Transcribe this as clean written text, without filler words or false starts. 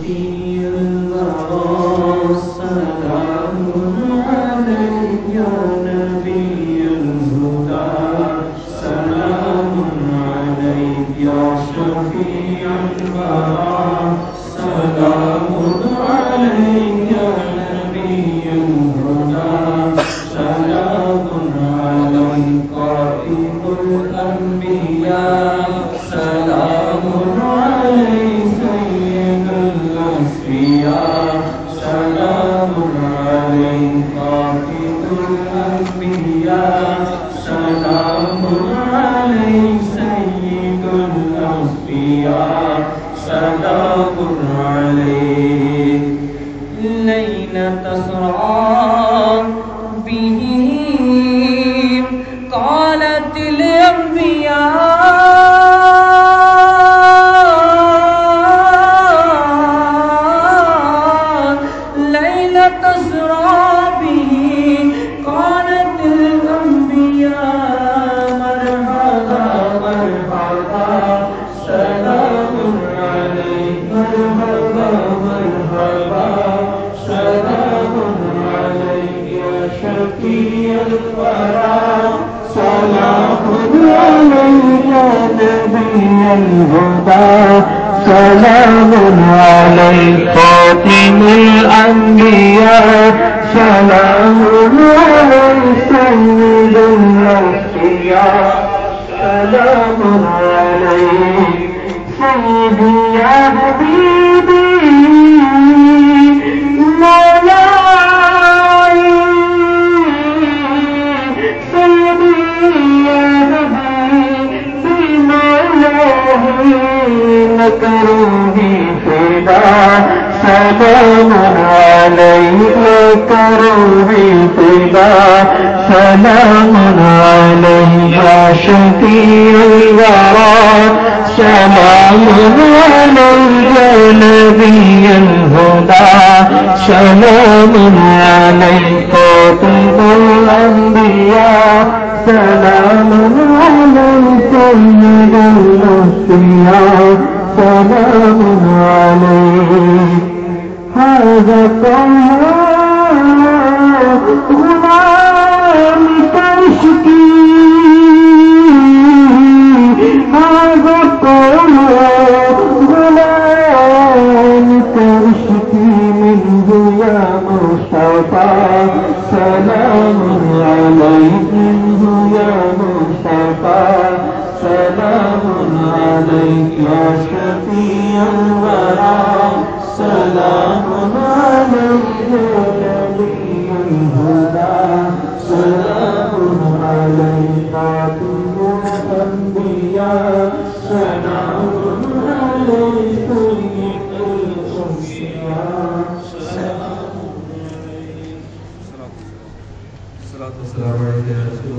شفيع الورى سلام عليك يا نبي الهدى سلام عليك يا شفيع الورى سلام عليك يا نبي الهدى سلام عليك خاتم الأنبياء سلام عليك سيد الأصفياء سلام عليك خاتم الأنبياء سلام عليك سيد الأصفياء سلام عليك ليلة أسرى به قالت الأنبياء ليلة أسرى به قالت الأنبياء مرحبا مرحبا سلام عليك مرحبا مرحبا سلام عليك يا شفيع الورى سلام عليك يا نبي الهدى سلام عليك خاتم الأنبياء سلام عليك سيد الأصفياء سلام عليك سيدي يا حبيبي مولاي سيدي يا حبيبي مولاي لك روحي فداء سلام عليك لك روحي فداء سلام عليك يا شفيع الورى سلام عليك يا نبي الهدى سلام عليك خاتم الأنبياء سلام عليك سيد الأصفياء سلام عليك هذا غلام تشكي هذا غلام تشكي منه يا مصطفى سلام عليك منه يا مصطفى سلام عليك يا شفيع الورى سلام عليك يا نبي الهدى سلام عليك خاتم الأنبياء سلام عليك سيد الأصفياء سلام عليك.